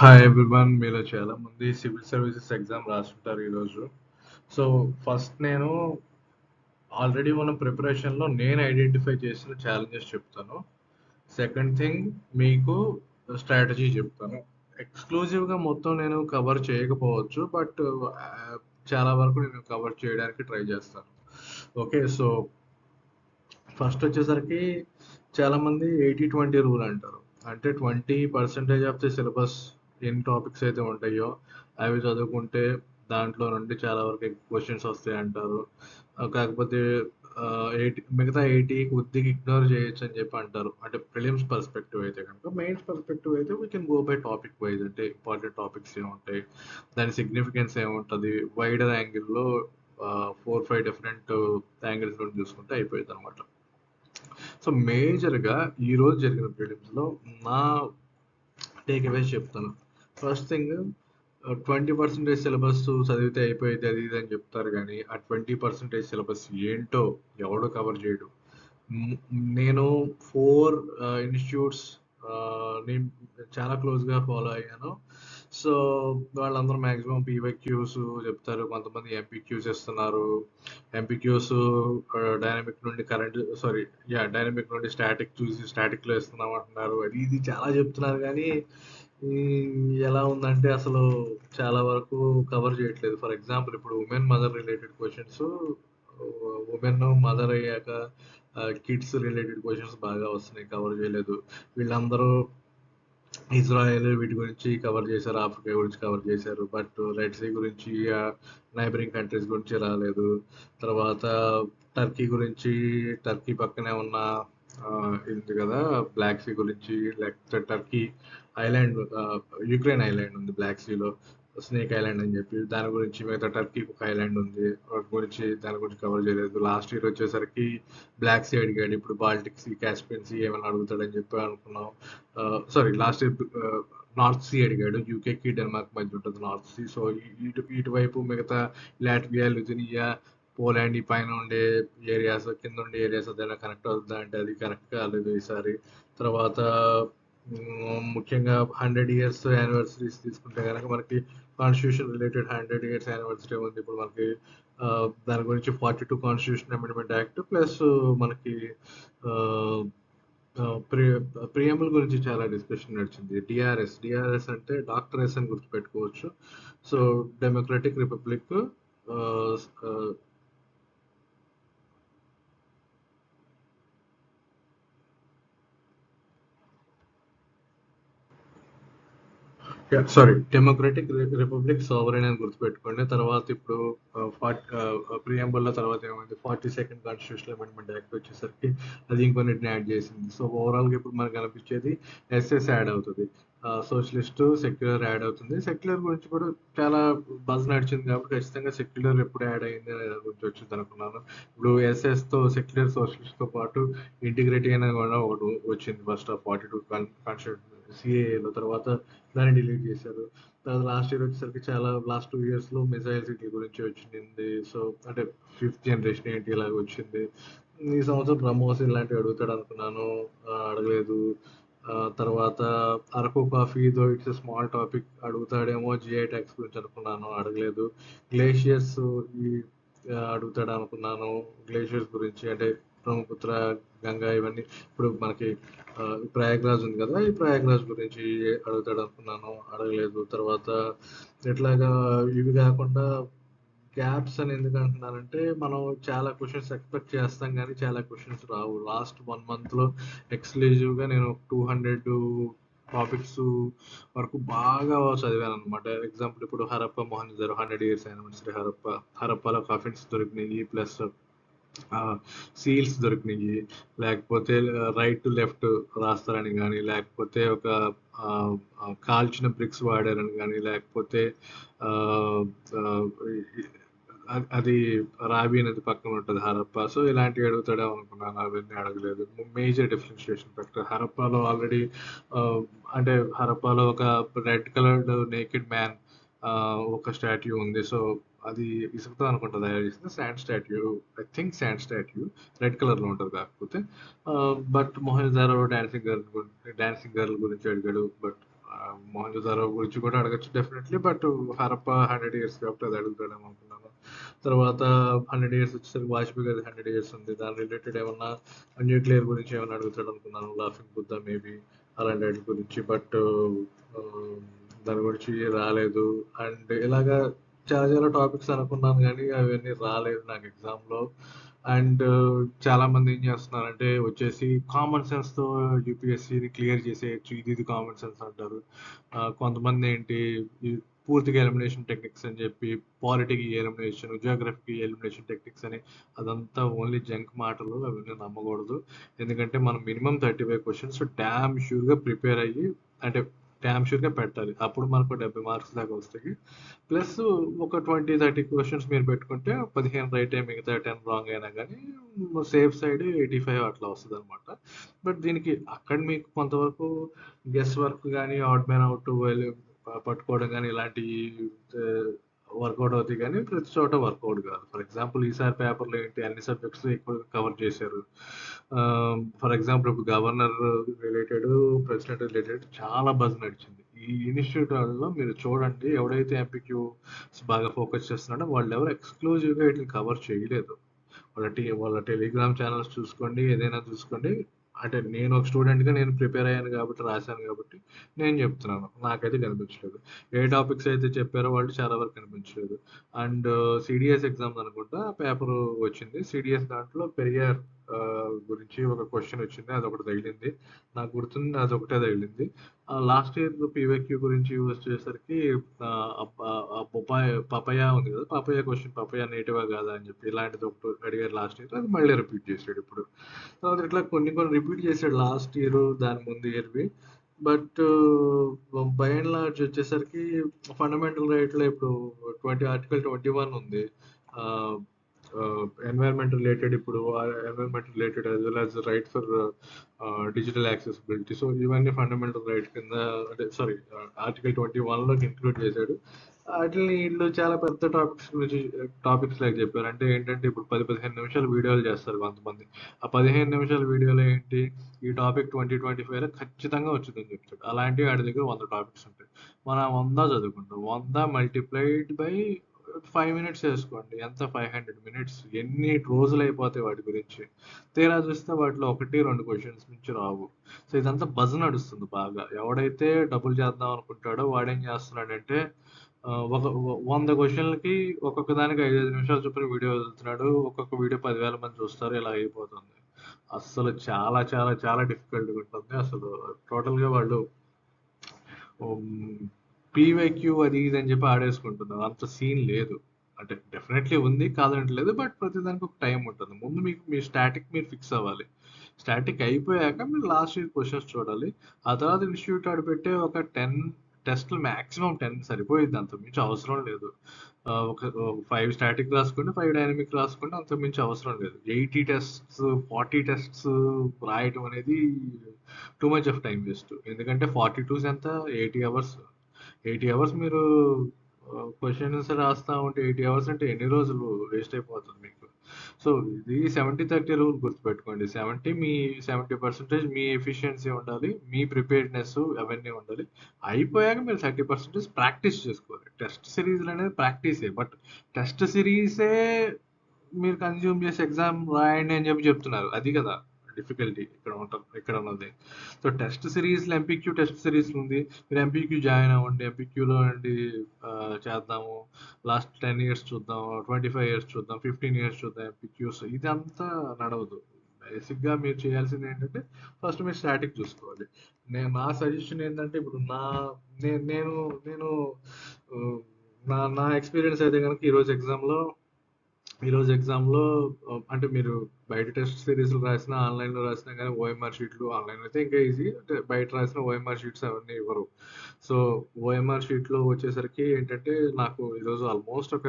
Hi everyone. మీలో చాలా మంది సివిల్ సర్వీసెస్ ఎగ్జామ్ రాస్తుంటారు ఈరోజు. సో ఫస్ట్ నేను ఆల్రెడీ ఉన్న ప్రిపరేషన్లో నేను ఐడెంటిఫై చేసిన ఛాలెంజెస్ చెప్తాను. సెకండ్ థింగ్ మీకు స్ట్రాటజీ చెప్తాను. ఎక్స్క్లూజివ్గా మొత్తం నేను కవర్ చేయకపోవచ్చు, బట్ చాలా వరకు నేను కవర్ చేయడానికి ట్రై చేస్తాను. ఓకే, సో ఫస్ట్ వచ్చేసరికి చాలా మంది 80-20 రూల్ అంటారు. అంటే 20% ఆఫ్ ది సిలబస్ ఎన్ని టాపిక్స్ అయితే ఉంటాయో అవి చదువుకుంటే దాంట్లో నుండి చాలా వరకు ఎక్కువ క్వశ్చన్స్ వస్తాయి అంటారు. కాకపోతే 80 కొద్దిగా ఇగ్నోర్ చేయొచ్చు అని చెప్పి అంటారు. అంటే ప్రిలిమ్స్ పర్స్పెక్టివ్ అయితే కనుక, మెయిన్స్ పర్స్పెక్టివ్ అయితే we can go by topic wise. అంటే ఇంపార్టెంట్ టాపిక్స్ ఏముంటాయి, దాని సిగ్నిఫికెన్స్ ఏముంటుంది, వైడర్ యాంగిల్లో 4-5 డిఫరెంట్ యాంగిల్స్ నుండి చూసుకుంటే అయిపోయింది అనమాట. సో మేజర్గా ఈరోజు జరిగిన ప్రిలిమ్స్లో నా టేక్ అవేస్ చెప్తాను. ఫస్ట్ థింగ్, 20% సిలబస్ చదివితే అయిపోయింది అది ఇది అని చెప్తారు, కానీ ఆ 20% సిలబస్ ఏంటో ఎవడో కవర్ చేయడు. నేను 4 ఇన్స్టిట్యూట్స్ నేను చాలా క్లోజ్గా ఫాలో అయ్యాను. సో వాళ్ళందరూ మ్యాక్సిమం పీవైక్యూస్ చెప్తారు, కొంతమంది ఎంపీక్యూస్ ఇస్తున్నారు. ఎంపీక్యూస్ డైనమిక్ నుండి డైనమిక్ నుండి స్టాటిక్ చూసి స్టాటిక్లో ఇస్తున్నాం అంటున్నారు. అది ఇది చాలా చెప్తున్నారు, కానీ ఎలా ఉందంటే అసలు చాలా వరకు కవర్ చేయట్లేదు. ఫర్ ఎగ్జాంపుల్ ఇప్పుడు women mother related questions, women mother అయ్యాక కిడ్స్ రిలేటెడ్ క్వశ్చన్స్ బాగా వస్తున్నాయి, కవర్ చేయలేదు. వీళ్ళందరూ ఇజ్రాయెల్ వీటి గురించి కవర్ చేశారు, ఆఫ్రికా గురించి కవర్ చేశారు, బట్ రెడ్ సీ గురించి, నైబరింగ్ కంట్రీస్ గురించి రాలేదు. తర్వాత టర్కీ గురించి, టర్కీ పక్కనే ఉన్న ఇది కదా బ్లాక్ సీ గురించి, లేకపోతే టర్కీ ఐలాండ్, యుక్రెయిన్ ఐలాండ్ ఉంది బ్లాక్ సీలో, స్నేక్ ఐలాండ్ అని చెప్పి, దాని గురించి మిగతా టర్కీకి ఒక ఐలాండ్ ఉంది వాటి గురించి, దాని గురించి కవర్ చేయలేదు. లాస్ట్ ఇయర్ వచ్చేసరికి బ్లాక్ సీ అడిగాడు, ఇప్పుడు బాల్టిక్ సీ, కాస్పియన్ సీ ఏమైనా అడుగుతాడని చెప్పి అనుకున్నాం. లాస్ట్ ఇయర్ నార్త్ సీ అడిగాడు. యూకేకి డెన్మార్క్ మధ్య ఉంటుంది నార్త్ సీ. సో ఇటువైపు మిగతా లాట్వియా, లిథునియా, పోలాండ్ ఈ పైన ఉండే ఏరియాస్, కింద ఉండే ఏరియాస్ అదైనా కనెక్ట్ అవుతుందా అంటే అది కనెక్ట్ కాలేదు ఈసారి. తర్వాత ముఖ్యంగా 100 ఇయర్స్ యానివర్సరీస్ తీసుకుంటే కనుక మనకి కాన్స్టిట్యూషన్ రిలేటెడ్ 100 ఇయర్స్ యానివర్సరీ ఉంది ఇప్పుడు మనకి. దాని గురించి 42 కాన్స్టిట్యూషన్ అమెండ్మెంట్ యాక్ట్ ప్లస్ మనకి ప్రియంబుల్ గురించి చాలా డిస్కషన్ నడిచింది. డిఆర్ఎస్ అంటే డాక్టరేస్ అని గుర్తుపెట్టుకోవచ్చు. So democratic republic democratic republic sovereign అని గుర్తుపెట్టుకోండి. తర్వాత ఇప్పుడు ప్రియంబుల్లో తర్వాత ఏమైంది, 42nd కాన్స్టిట్యూషనల్ అమెండ్మెంట్ యాక్ట్ వచ్చేసరికి అది ఇంకొన్నిటిని యాడ్ చేసింది. సో ఓవరాల్గా ఇప్పుడు మనకు కనిపించేది ఎస్ఎస్ యాడ్ అవుతుంది, సోషలిస్ట్ సెక్యులర్ యాడ్ అవుతుంది. సెక్యులర్ గురించి కూడా చాలా బజ్ నడిచింది కాబట్టి ఖచ్చితంగా సెక్యులర్ ఎప్పుడు యాడ్ అయింది అనే దాని గురించి వచ్చింది అనుకున్నాను. ఇప్పుడు ఎస్ఎస్తో సెక్యులర్ సోషలిస్ట్తో పాటు ఇంటిగ్రిటీ అనేది కూడా ఒకటి వచ్చింది ఫస్ట్ ఆఫ్ 42 కాన్స్టిట్యూషన్ సిఏఏలో. తర్వాత దాన్ని డిలీట్ చేశారు. తర్వాత లాస్ట్ ఇయర్ వచ్చేసరికి లాస్ట్ 2 ఇయర్స్లో మిసైల్ సిటీ గురించి వచ్చింది. సో అంటే 5th జనరేషన్ ఏంటి ఇలాగ వచ్చింది. ఈ సంవత్సరం బ్రహ్మోస్ ఇలాంటివి అడుగుతాడు అనుకున్నాను, అడగలేదు. తర్వాత Araku coffee though it's small topic అడుగుతాడేమో, జిఐ ట్యాక్స్ గురించి అనుకున్నాను, అడగలేదు. గ్లేషియర్స్ ఈ అడుగుతాడు అనుకున్నాను, గ్లేషియర్స్ గురించి అంటే బ్రహ్మపుత్ర, గంగా ఇవన్నీ. ఇప్పుడు మనకి ప్రయాగ్రాజ్ ఉంది కదా, ఈ ప్రయాగ్రాజ్ గురించి అడుగుతాడు అనుకున్నాను, అడగలేదు. తర్వాత ఇట్లాగా ఇవి కాకుండా గ్యాప్స్ అని ఎందుకు అంటున్నానంటే, మనం చాలా క్వశ్చన్స్ ఎక్స్పెక్ట్ చేస్తాం కానీ చాలా క్వశ్చన్స్ రావు. లాస్ట్ 1 monthలో ఎక్స్క్లూజివ్గా నేను 200 టాపిక్స్ వరకు బాగా చదివాను అనమాట. ఎగ్జాంపుల్ ఇప్పుడు Harappa Mohenjo-daro 100 years anniversary, హరప్పలో coffins దొరికినాయి, ప్లస్ సీల్స్ దొరికినాయి, లేకపోతే రైట్ టు లెఫ్ట్ రాస్తారని కానీ, లేకపోతే ఒక కాల్చిన బ్రిక్స్ వాడారని కానీ, లేకపోతే అది రాబీ నది పక్కన ఉంటుంది హరప్ప. సో ఇలాంటివి అడుగుతాడేమో అనుకున్నాను, అవన్నీ అడగలేదు. మేజర్ డిఫరెన్షియేషన్ ఫ్యాక్టర్ హరప్పాలో ఆల్రెడీ, అంటే హరప్పాలో ఒక రెడ్ కలర్డ్ నేకెడ్ మ్యాన్ ఒక స్టాట్యూ ఉంది. సో అది ఇసుకతో అనుకుంటా తయారు చేసింది, sand statue, I think sand statue, red కలర్లో ఉంటుంది కాకపోతే. బట్ మొహంజదారో డాన్సింగ్ గర్ల్ గురించి అడిగాడు, బట్ మొహంజదారో గురించి కూడా అడగచ్చు డెఫినెట్లీ. బట్ హరప్ప 100 ఇయర్స్ కాబట్టి అది అడుగుతాడేమో అనుకున్నాను. తర్వాత 100 ఇయర్స్ వచ్చేసరికి వాజ్పేయి గారి 100 ఇయర్స్ ఉంది. దాని రిలేటెడ్ ఏమన్నా న్యూక్లియర్ గురించి ఏమైనా అడుగుతాడు అనుకున్నాను. లాఫింగ్ బుద్ధ మేబీ అలాంటి వాటి గురించి. బట్ దాని గురించి రాలేదు. అండ్ ఇలాగా చాలా చాలా టాపిక్స్ అనుకున్నాను కానీ అవన్నీ రాలేదు నాకు ఎగ్జామ్లో. అండ్ చాలా మంది ఏం చేస్తున్నారంటే వచ్చేసి కామన్ సెన్స్ తో యూపీఎస్సీని క్లియర్ చేసేయచ్చు, ఇది కామన్ సెన్స్ అంటారు. కొంతమంది ఏంటి ఈ పూర్తిగా ఎలిమినేషన్ టెక్నిక్స్ అని చెప్పి పాలిటీకి ఎలిమినేషన్, జియోగ్రఫీకి ఎలిమినేషన్ టెక్నిక్స్ అని అదంతా ఓన్లీ జంక్ మాటలు, అవన్నీ నమ్మకూడదు. ఎందుకంటే మనం మినిమం 35 క్వశ్చన్స్ డ్యామ్ షూర్గా ప్రిపేర్ అయ్యి అంటే డ్యామ్ షూర్గా పెట్టాలి. అప్పుడు మనకు 70 మార్క్స్ దాకా వస్తాయి. ప్లస్ ఒక 20-30 క్వశ్చన్స్ మీరు పెట్టుకుంటే 15 రైట్ అయ్యి మిగతా 10 రాంగ్ అయినా కానీ సేఫ్ సైడ్ 85 అట్లా వస్తుంది అనమాట. బట్ దీనికి అక్కడ మీకు కొంతవరకు గెస్ వర్క్ కానీ ఆడ్ మ్యాన్ అవుట్ పట్టుకోవడం కానీ ఇలాంటివి వర్కౌట్ అవుతాయి కానీ ప్రతి చోట వర్కౌట్ కాదు. ఫర్ ఎగ్జాంపుల్ ఈసారి పేపర్లో ఏంటి అన్ని సబ్జెక్ట్స్ ఎక్కువ కవర్ చేశారు. ఫర్ ఎగ్జాంపుల్ ఇప్పుడు గవర్నర్ రిలేటెడ్, ప్రెసిడెంట్ రిలేటెడ్ చాలా బజ్ నడిచింది. ఈ ఇన్స్టిట్యూట్ లో మీరు చూడండి, ఎవడైతే ఎంపీక్యూ బాగా ఫోకస్ చేస్తున్నాడో వాళ్ళు ఎవరు ఎక్స్క్లూజివ్గా వీటిని కవర్ చేయలేదు. వాళ్ళ టెలిగ్రామ్ ఛానల్స్ చూసుకోండి, ఏదైనా చూసుకోండి. అంటే నేను ఒక స్టూడెంట్గా నేను ప్రిపేర్ అయ్యాను కాబట్టి రాశాను కాబట్టి నేను చెప్తున్నాను. నాకైతే కనిపించలేదు. ఏ టాపిక్స్ అయితే చెప్పారో వాళ్ళు చాలా వరకు కనిపించలేదు. అండ్ సిడిఎస్ ఎగ్జామ్స్ అనుకుంటా పేపర్ వచ్చింది. సిడిఎస్ దాంట్లో పెరియార్ గురించి ఒక క్వశ్చన్ వచ్చింది, అదొకటి తగిలింది. నాకు గుర్తుంది అదొకటే తగిలింది. లాస్ట్ ఇయర్ పీవైక్యూ గురించి యూజ్ చేసేసరికి పపయా ఉంది కదా, పపయా క్వశ్చన్, పపయా నేటివా కాదా అని చెప్పి ఇలాంటిది ఒకటి అడిగారు లాస్ట్ ఇయర్. అది మళ్ళీ రిపీట్ చేసాడు ఇప్పుడు. తర్వాత ఇట్లా కొన్ని కొన్ని రిపీట్ చేశాడు లాస్ట్ ఇయర్, దాని ముందు ఇయర్వి. బట్ బై అండ్ లార్జ్ వచ్చేసరికి ఫండమెంటల్ రైట్లో ఇప్పుడు ఆర్టికల్ 21 ఉంది. ఎన్వైరన్మెంట్ రిలేటెడ్, ఇప్పుడు environment related as well as right for digital accessibility. So ఇవన్నీ ఫండమెంటల్ రైట్ కింద, అంటే సారీ ఆర్టికల్ 21లోకి ఇంక్లూడ్ చేశాడు. వాటిని వీళ్ళు చాలా పెద్ద టాపిక్స్ గురించి టాపిక్స్ లాగా చెప్పారు. అంటే ఏంటంటే ఇప్పుడు 10-15 నిమిషాలు వీడియోలు చేస్తారు కొంతమంది. ఆ 15 నిమిషాల వీడియోలో ఏంటి ఈ టాపిక్ 2025లో ఖచ్చితంగా వచ్చిందని చెప్తాడు. అలాంటివి వాడి దగ్గర 100 టాపిక్స్ ఉంటాయి. మనం 100 చదువుకుంటాం. 100 మల్టిప్లైడ్ బై 5 మినిట్స్ వేసుకోండి, ఎంత 500 మినిట్స్. ఎన్ని రోజులు అయిపోతాయి వాటి గురించి. తీరా చూస్తే వాటిలో 1-2 క్వశ్చన్స్ నుంచి రావు. సో ఇదంతా బజ్ నడుస్తుంది బాగా. ఎవడైతే డబ్బులు చేద్దాం అనుకుంటాడో వాడేం చేస్తున్నాడంటే ఒక 100 క్వశ్చన్లకి ఒక్కొక్క దానికి 5-5 నిమిషాలు చొప్పున వీడియో వదులుతున్నాడు. ఒక్కొక్క వీడియో 10,000 మంది చూస్తారు. ఇలా అయిపోతుంది. అస్సలు చాలా చాలా చాలా డిఫికల్ట్గా ఉంటుంది. అసలు టోటల్గా వాళ్ళు పీవైక్యూ అది ఇది అని చెప్పి ఆడేసుకుంటున్నారు. అంత సీన్ లేదు. అంటే డెఫినెట్లీ ఉంది, కాదంటలేదు. బట్ ప్రతి దానికి ఒక టైం ఉంటుంది. ముందు మీకు మీ స్టాటిక్ మీరు ఫిక్స్ అవ్వాలి. స్టాటిక్ అయిపోయాక మీరు లాస్ట్ ఇయర్ క్వశ్చన్స్ చూడాలి. ఆ తర్వాత ఇన్స్టిట్యూట్ ఆడ పెట్టే ఒక 10 టెస్ట్లు, మ్యాక్సిమం 10 సరిపోయింది, అంత మించి అవసరం లేదు. ఒక 5 స్టాటిక్ రాసుకోండి, 5 డైనమిక్ రాసుకోండి, అంత మించి అవసరం లేదు. 80 టెస్ట్స్ 40 టెస్ట్స్ రాయటం అనేది too much of time waste. ఎందుకంటే 42 ఎంత 80 అవర్స్. 80 అవర్స్ మీరు క్వశ్చన్స్ రాస్తా ఉంటే 80 అవర్స్ అంటే ఎన్ని రోజులు వేస్ట్ అయిపోతుంది మీకు. సో ఇది 70-30 రూల్ గుర్తుపెట్టుకోండి. 70% మీ ఎఫిషియన్సీ ఉండాలి, మీ ప్రిపేర్డ్నెస్ అవన్నీ ఉండాలి. అయిపోయాక మీరు 30% ప్రాక్టీస్ చేసుకోవాలి. టెస్ట్ సిరీస్లు అనేది ప్రాక్టీసే, బట్ టెస్ట్ సిరీసే మీరు కన్జ్యూమ్ చేసి ఎగ్జామ్ రాయండి అని చెప్పి చెప్తున్నారు. అది కదా డిఫికల్టీ ఇక్కడ ఉన్నది. సో టెస్ట్ సిరీస్లో ఎంపీక్యూ టెస్ట్ సిరీస్ ఉంది. మీరు ఎంపీక్యూ జాయిన్ అవ్వండి, ఎంపీక్యూలో అండి చేద్దాము, లాస్ట్ 10 ఇయర్స్ చూద్దాం, 25 ఇయర్స్ చూద్దాం, 15 ఇయర్స్ చూద్దాం ఎంపీక్యూస్. ఇదంతా నడవదు. బేసిక్గా మీరు చేయాల్సింది ఏంటంటే ఫస్ట్ మీరు స్టాటిక్ చూసుకోవాలి. నా సజెషన్ ఏంటంటే ఇప్పుడు నేను నేను నా ఎక్స్పీరియన్స్ అయితే కనుక ఈరోజు ఎగ్జామ్లో అంటే మీరు బయట టెస్ట్ సిరీస్లు రాసినా, ఆన్లైన్లో రాసినా కానీ ఓఎంఆర్ షీట్లు, ఆన్లైన్ అయితే ఇంకా ఈజీ, అంటే బయట రాసిన ఓఎంఆర్ షీట్స్ అవన్నీ ఇవ్వరు. సో ఓఎంఆర్ షీట్లో వచ్చేసరికి ఏంటంటే నాకు ఈరోజు ఆల్మోస్ట్ ఒక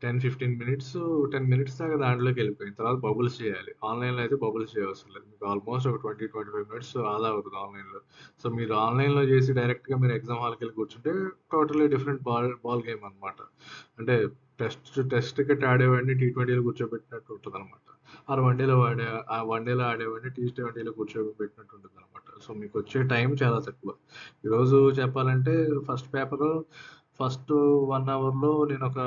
10-15 మినిట్స్ 10 మినిట్స్ దాకా దాంట్లోకి వెళ్ళిపోయింది. తర్వాత బబుల్స్ చేయాలి. ఆన్‌లైన్‌లో అయితే బబుల్స్ చేయవసరం లేదు. మీకు ఆల్మోస్ట్ ఒక 20-25 మినిట్స్ ఆదా అవుతది ఆన్‌లైన్‌లో. సో, మీరు ఆన్‌లైన్‌లో చేసి డైరెక్ట్‌గా మీరు ఎగ్జామ్ హాల్‌కెళ్ళి కూర్చుంటే totally different ball ball game అనమాట. అంటే టెస్ట్ క్రికెట్ ఆడేవాడిని టీ20లో కూర్చోబెట్టినట్టు ఉంటదనమాట. వన్‌డేలో ఆడేవాడిని టీ20లో కూర్చోబెట్టినట్టు ఉంటుందనమాట. సో, మీకొచ్చే టైం చాలా తక్కువ. ఈరోజు చెప్పాలంటే ఫస్ట్ పేపరు ఫస్ట్ 1 అవర్‌లో నేనొక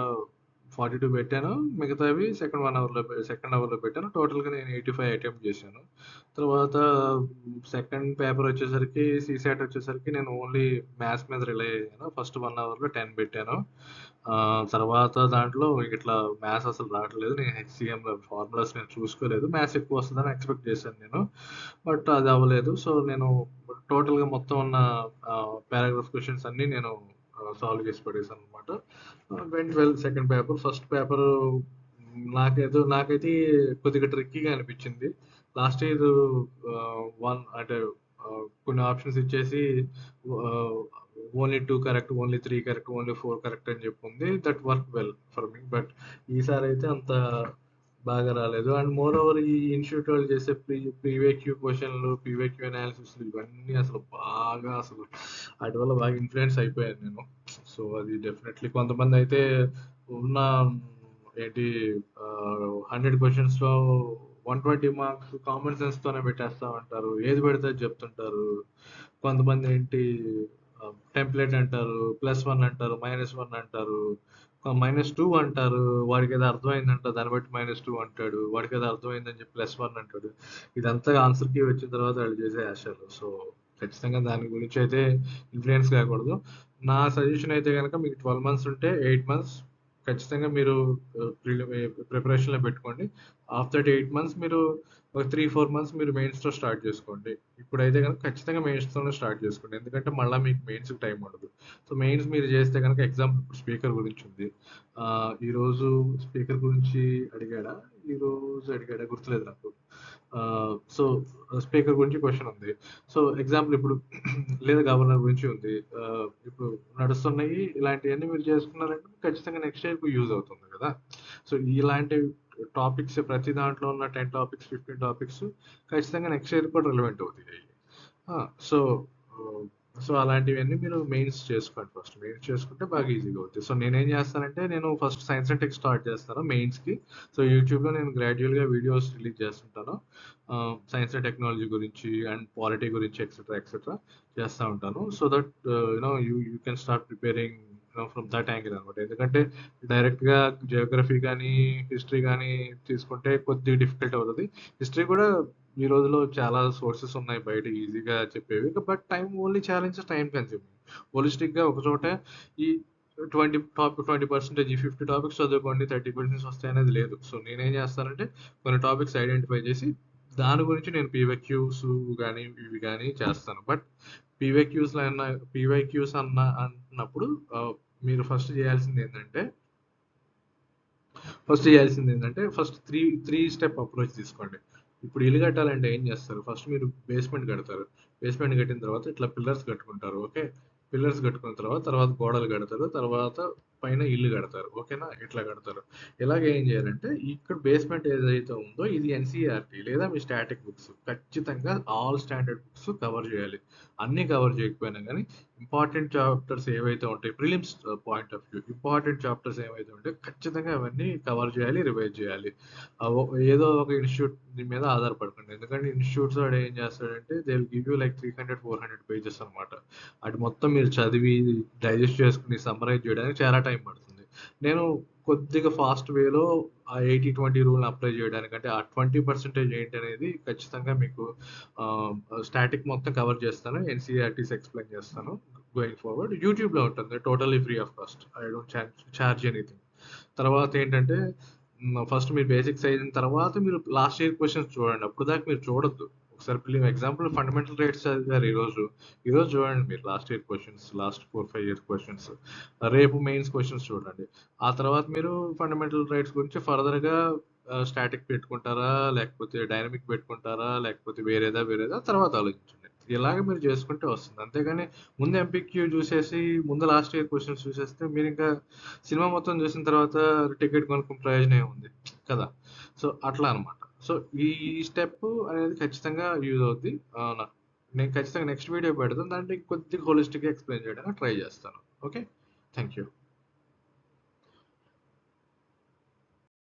42 పెట్టాను. మిగతావి సెకండ్ అవర్‌లో పెట్టాను. టోటల్‌గా నేను 85 అటెంప్ట్ చేశాను. తర్వాత సెకండ్ పేపర్ వచ్చేసరికి సీసాట్ వచ్చేసరికి నేను ఓన్లీ మ్యాథ్స్ మీద రిలై అయ్యాను. ఫస్ట్ 1 అవర్‌లో 10 పెట్టాను. తర్వాత దాంట్లో ఇట్లా మ్యాథ్స్ అసలు రావట్లేదు. నేను హెచ్‌సీఎంలో ఫార్ములాస్ నేను చూసుకోలేదు. మ్యాథ్స్ ఎక్కువ వస్తదని ఎక్స్‌పెక్ట్ చేశాను నేను. బట్ అది అవ్వలేదు. సో, నేను టోటల్‌గా మొత్తం ఉన్న పారాగ్రాఫ్ క్వెషన్స్ అన్నీ నేను సాల్వ్ చేసి పడేసాననమాట. Went well second paper. First paper నాకైతే కొద్దిగా ట్రిక్కీగా అనిపించింది. లాస్ట్ ఇయర్ అంటే కొన్ని ఆప్షన్స్ ఇచ్చేసి only 2 correct, only 3 correct, only 4 correct అని చెప్పి ఉంది. That work well for me. But ఈసారి అయితే అంత బాగా రాలేదు. అండ్ మోర్ ఓవర్ ఈ ఇన్స్టిట్యూట్ వాళ్ళు చేసే పీవైక్యూ క్వశ్చన్లు, పీవైక్యూ అనాలిసిస్ ఇవన్నీ అసలు బాగా అసలు వాటి వల్ల బాగా ఇన్ఫ్లుయెన్స్ అయిపోయాను నేను. సో, అది డెఫినెట్లీ కొంతమంది అయితే ఉన్న ఏంటి 100 క్వశ్చన్స్‌లో 120 మార్క్స్ కామన్ సెన్స్ తోనే పెట్టేస్తామంటారు. ఏది పెడితే అది చెప్తుంటారు. కొంతమంది ఏంటి టెంప్లేట్ అంటారు, +1 అంటారు, -1 అంటారు, -2 అంటారు. వాడికేదో అర్థమైందంట దాన్ని బట్టి -2 అంటాడు. వాడికేదో అర్థమైందని చెప్పి +1 అంటాడు. ఇదంతా ఆన్సర్ కీ వచ్చిన తర్వాత వాళ్ళు చేసే యాషాలు. సో, ఖచ్చితంగా దాని గురించి అయితే ఇన్‌ఫ్లుయెన్స్ కాకూడదు. నా సజెషన్ అయితే గనక మీకు 12 మంత్స్ ఉంటే 8 మంత్స్ ఖచ్చితంగా మీరు ప్రిపరేషన్‌లో పెట్టుకోండి. ఆఫ్టర్ 8 మంత్స్ మీరు ఒక 3-4 మంత్స్ మీరు మెయిన్స్‌తో స్టార్ట్ చేసుకోండి. ఇప్పుడైతే గనక ఖచ్చితంగా మెయిన్స్‌తోనే స్టార్ట్ చేసుకోండి. ఎందుకంటే మళ్ళా మీకు మెయిన్స్‌కి టైం ఉండదు. సో, మెయిన్స్ మీరు చేస్తే గనక ఎగ్జాంపుల్ ఇప్పుడు స్పీకర్ గురించి ఉంది. ఈరోజు స్పీకర్ గురించి అడిగాడా? ఈరోజు అడిగాడా? గుర్తులేదు నాకు. సో, స్పీకర్ గురించి క్వెషన్ ఉంది. సో, ఎగ్జాంపుల్ ఇప్పుడు లేదా గవర్నర్ గురించి ఉంది. ఇప్పుడు నడుస్తున్నాయి. ఇలాంటియన్నీ మీరు చేసుకున్నారంటే ఖచ్చితంగా నెక్స్ట్ ఇయర్‌కి యూజ్ అవుతుంది కదా! సో, ఇలాంటి టాపిక్స్ ప్రతి దాంట్లో ఉన్న 10 టాపిక్స్, 15 టాపిక్స్ ఖచ్చితంగా నెక్స్ట్ ఇయర్ కూడా రిలవెంట్ అవుతాయి. ఆ! సో, ఆహ్, సో, అలాంటివన్నీ మీరు మెయిన్స్ చేసుకోండి ఫస్ట్. మెయిన్స్ చేసుకుంటే బాగా ఈజీగా అవుతాయి. సో, నేనేం చేస్తానంటే నేను first science and tech start చేస్తాను మెయిన్స్‌కి. సో, యూట్యూబ్‌లో నేను గ్రాడ్యుయల్‌గా వీడియోస్ రిలీజ్ చేస్తుంటాను. సైన్స్ అండ్ టెక్నాలజీ గురించి అండ్ పాలిటీ గురించి ఎక్సెట్రా, ఎక్సెట్రా చేస్తా ఉంటాను. So that you can start preparing from that angle అనమాట. ఎందుకంటే డైరెక్ట్‌గా జియోగ్రఫీ గానీ, హిస్టరీ గానీ తీసుకుంటే కొద్దిగా డిఫికల్ట్ అవుతది. హిస్టరీ కూడా ఈ రోజుల్లో చాలా సోర్సెస్ ఉన్నాయి బయట ఈజీగా చెప్పేవి. But only challenges time consuming. హోలిస్టిక్‌గా ఒక చోట ఈ 20% ఈ 50 టాపిక్స్ చదువుకోండి 30 క్వెషన్స్ వస్తాయనేది లేదు. సో, నేనేం చేస్తానంటే కొన్ని టాపిక్స్ ఐడెంటిఫై చేసి దాని గురించి నేను పీవైక్యూస్ గానీ, ఇవి గానీ చేస్తాను. బట్ పీవైక్యూస్‌లో పీవైక్యూస్ అంటున్నప్పుడు మీరు ఫస్ట్ 3 స్టెప్ అప్రోచ్ తీసుకోండి. ఇప్పుడు ఇల్లు కట్టాలంటే ఏం చేస్తారు? ఫస్ట్ మీరు బేస్మెంట్ కడతారు. బేస్మెంట్ కట్టిన తర్వాత ఇట్లా పిల్లర్స్ కట్టుకుంటారు. ఓకే. పిల్లర్స్ కట్టుకున్న తర్వాత గోడలు కడతారు. తర్వాత పైన ఇల్లు కడతారు. ఓకేనా? ఇట్లా కడతారు. ఇలాగ ఏం చేయాలంటే ఇక్కడ బేస్మెంట్ ఏదైతే ఉందో ఇది ఎన్‌సీఈఆర్‌టీ లేదా మీ స్టాటిక్ బుక్స్. ఖచ్చితంగా ఆల్ స్టాండర్డ్ బుక్స్ కవర్ చేయాలి. అన్నీ కవర్ చేయకపోయినా గానీ ఇంపార్టెంట్ చాప్టర్స్ ఏవైతే ఉంటాయి prelims point of view important chapters ఏవైతే ఉంటాయో ఖచ్చితంగా అవన్నీ కవర్ చేయాలి, రివైజ్ చేయాలి. ఏదో ఒక ఇన్‌స్టిట్యూట్ మీద ఆధారపడకండి. ఎందుకంటే ఇన్‌స్టిట్యూట్స్ వాడు ఏం చేస్తాడంటే they will give you like 300, 400 pages అనమాట. అది మొత్తం మీరు చదివి డైజెస్ట్ చేసుకొని సమ్మరైజ్ చేయడానికి చాలా టైం పడుతుంది. నేను కొద్దిగా ఫాస్ట్ వేలో ఆ 80-20 రూల్‌ని అప్లై చేయడానికంటే ఆ 20% ఏంటనేది ఖచ్చితంగా మీకు స్టాటిక్ మొత్తం కవర్ చేస్తాను. ఎన్‌సీఈఆర్‌టీస్ ఎక్స్‌ప్లెయిన్ చేస్తాను. గోయింగ్ ఫార్వర్డ్ యూట్యూబ్‌లో ఉంటుంది. Totally free of cost. I don't charge anything. తర్వాత ఏంటంటే ఫస్ట్ మీరు బేసిక్స్ అయిన తర్వాత మీరు లాస్ట్ ఇయర్ క్వెషన్స్ చూడండి. అప్పుడు దాకా మీరు చూడొద్దు. ఒకసారి ఎగ్జాంపుల్ ఫండమెంటల్ రైట్స్ చదివారు ఈరోజు. ఈరోజు చూడండి మీరు last year questions, last 4, 5 year questions. రేపు మెయిన్స్ క్వెషన్స్ చూడండి. ఆ తర్వాత మీరు ఫండమెంటల్ రైట్స్ గురించి ఫర్దర్‌గా స్టాటిక్ పెట్టుకుంటారా? లేకపోతే డైనమిక్ పెట్టుకుంటారా? లేకపోతే వేరేదా తర్వాత ఆలోచించండి. ఇలాగ మీరు చేసుకుంటే వస్తుంది. అంతేగాని ముందు ఎంపీక్యూ చూసేసి, ముందు లాస్ట్ ఇయర్ క్వెషన్స్ చూసేస్తే మీరింకా సినిమా మొత్తం చూసిన తర్వాత టికెట్ కొనుక్కునే ప్రయోజనం ఏముంది కదా! సో, అట్లా అనమాట. సో, ఈ స్టెప్ అనేది ఖచ్చితంగా యూజ్ అవుద్ది. నాకు నేను ఖచ్చితంగా నెక్స్ట్ వీడియో పెడతాను. దాంట్లో ఇంకొద్దిగా హోలిస్టిక్‌గా ఎక్స్‌ప్లెయిన్ చేయడానికి ట్రై చేస్తాను. ఓకే. Thank you.